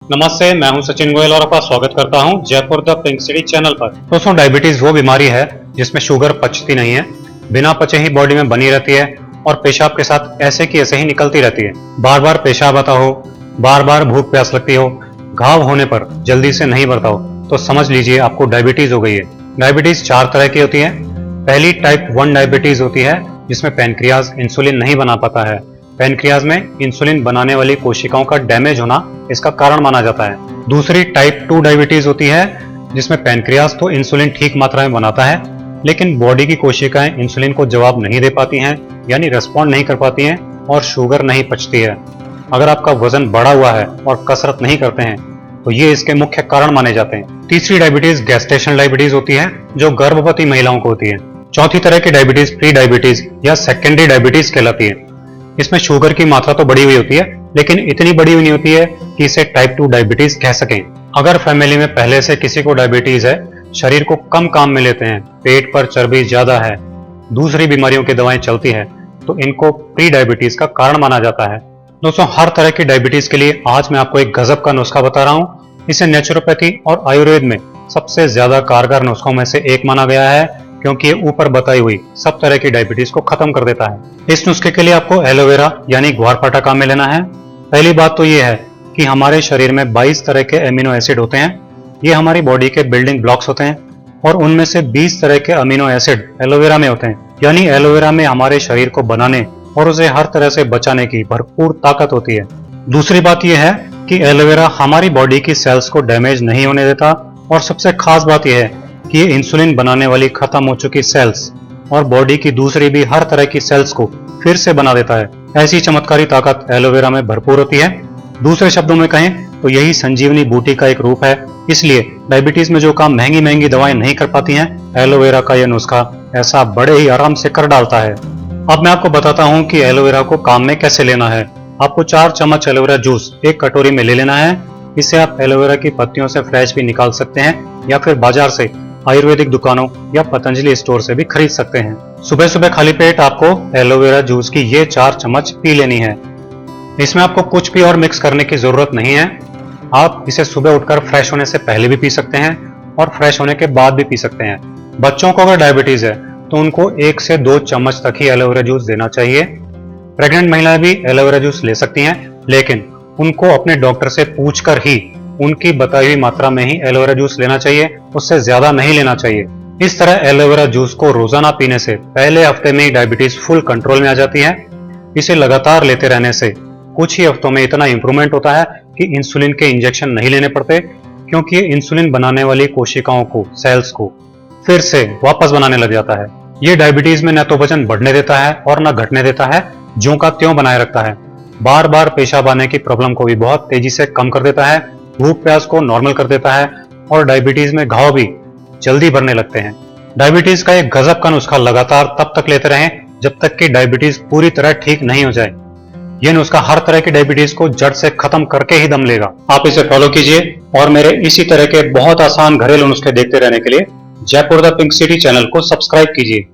नमस्ते, मैं हूं सचिन गोयल और आपका स्वागत करता हूं Jaipur the pink city channel पर। दोस्तों, डायबिटीज वो बीमारी है जिसमें शुगर पचती नहीं है, बिना पचे ही बॉडी में बनी रहती है और पेशाब के साथ ऐसे की ऐसे ही निकलती रहती है। बार बार पेशाब आता हो, बार बार भूख प्यास लगती हो, घाव होने पर जल्दी से नहीं बढ़ता हो, तो समझ लीजिए आपको डायबिटीज हो गई है। डायबिटीज 4 तरह की होती है। पहली टाइप 1 डायबिटीज होती है जिसमें पैनक्रियाज इंसुलिन नहीं बना पाता है। पैनक्रियाज में इंसुलिन बनाने वाली कोशिकाओं का डैमेज होना इसका कारण माना जाता है। दूसरी टाइप 2 डायबिटीज होती है जिसमें पैनक्रियाज तो इंसुलिन ठीक मात्रा में बनाता है, लेकिन बॉडी की कोशिकाएं इंसुलिन को जवाब नहीं दे पाती हैं, यानी रिस्पॉन्ड नहीं कर पाती हैं और शुगर नहीं पचती है। अगर आपका वजन बढ़ा हुआ है और कसरत नहीं करते हैं तो ये इसके मुख्य कारण माने जाते हैं। तीसरी डायबिटीज गेस्टेशनल डायबिटीज होती है जो गर्भवती महिलाओं को होती है। चौथी तरह की डायबिटीज प्री डायबिटीज या सेकेंडरी डायबिटीज कहलाती है। इसमें शुगर की मात्रा तो बढ़ी हुई होती है, लेकिन इतनी बढ़ी हुई नहीं होती है कि इसे टाइप 2 डायबिटीज कह सकें। अगर फैमिली में पहले से किसी को डायबिटीज है, शरीर को कम काम में लेते हैं, पेट पर चर्बी ज्यादा है, दूसरी बीमारियों की दवाएं चलती है, तो इनको प्री डायबिटीज का कारण माना जाता है। दोस्तों, हर तरह की डायबिटीज के लिए आज मैं आपको एक गजब का नुस्खा बता रहा हूँ। इसे नेचुरोपैथी और आयुर्वेद में सबसे ज्यादा कारगर नुस्खों में से एक माना गया है, क्योंकि ये ऊपर बताई हुई सब तरह की डायबिटीज को खत्म कर देता है। इस नुस्खे के लिए आपको एलोवेरा यानी ग्वारपाठा काम में लेना है। पहली बात तो ये है कि हमारे शरीर में 22 तरह के अमीनो एसिड होते हैं। ये हमारी बॉडी के बिल्डिंग ब्लॉक्स होते हैं और उनमें से 20 तरह के अमीनो एसिड एलोवेरा में होते हैं। यानी एलोवेरा में हमारे शरीर को बनाने और उसे हर तरह से बचाने की भरपूर ताकत होती है। दूसरी बात यह है कि एलोवेरा हमारी बॉडी की सेल्स को डैमेज नहीं होने देता और सबसे खास बात यह है कि ये इंसुलिन बनाने वाली खत्म हो चुकी सेल्स और बॉडी की दूसरी भी हर तरह की सेल्स को फिर से बना देता है। ऐसी चमत्कारी ताकत एलोवेरा में भरपूर होती है। दूसरे शब्दों में कहें तो यही संजीवनी बूटी का एक रूप है। इसलिए डायबिटीज में जो काम महंगी महंगी दवाएं नहीं कर पाती हैं, एलोवेरा का यह नुस्खा ऐसा बड़े ही आराम से कर डालता है। अब मैं आपको बताता हूं कि एलोवेरा को काम में कैसे लेना है। आपको 4 चम्मच एलोवेरा जूस एक कटोरी में ले लेना है। इसे आप एलोवेरा की पत्तियों से फ्रेश भी निकाल सकते हैं या फिर बाजार से, आयुर्वेदिक दुकानों या पतंजलि स्टोर से भी खरीद सकते हैं। सुबह सुबह खाली पेट आपको एलोवेरा जूस की ये 4 चम्मच पी लेनी है। इसमें आपको कुछ भी और मिक्स करने की जरूरत नहीं है। आप इसे सुबह उठकर फ्रेश होने से पहले भी पी सकते हैं और फ्रेश होने के बाद भी पी सकते हैं। बच्चों को अगर डायबिटीज है तो उनको 1 से 2 चम्मच तक ही एलोवेरा जूस देना चाहिए। प्रेग्नेंट महिलाएं भी एलोवेरा जूस ले सकती हैं, लेकिन उनको अपने डॉक्टर से पूछकर ही उनकी बताई हुई मात्रा में ही एलोवेरा जूस लेना चाहिए, उससे ज्यादा नहीं लेना चाहिए। इस तरह एलोवेरा जूस को रोजाना पीने से पहले हफ्ते में ही डायबिटीज फुल कंट्रोल में आ जाती है। इसे लगातार लेते रहने से कुछ ही हफ्तों में इतना इंप्रूवमेंट होता है कि इंसुलिन के इंजेक्शन नहीं लेने पड़ते, क्योंकि ये इंसुलिन बनाने वाली कोशिकाओं को, सेल्स को फिर से वापस बनाने लग जाता है। ये डायबिटीज में न तो वजन बढ़ने देता है और न घटने देता है, ज्यों का त्यों बनाए रखता है। बार बार पेशाब आने की प्रॉब्लम को भी बहुत तेजी से कम कर देता है, भूख प्यास को नॉर्मल कर देता है और डायबिटीज में घाव भी जल्दी भरने लगते हैं। डायबिटीज का एक गजब का नुस्खा लगातार तब तक लेते रहें जब तक कि डायबिटीज पूरी तरह ठीक नहीं हो जाए। यह नुस्खा हर तरह की डायबिटीज को जड़ से खत्म करके ही दम लेगा। आप इसे फॉलो कीजिए और मेरे इसी तरह के बहुत आसान घरेलू नुस्खे देखते रहने के लिए Jaipur the pink city channel को सब्सक्राइब कीजिए।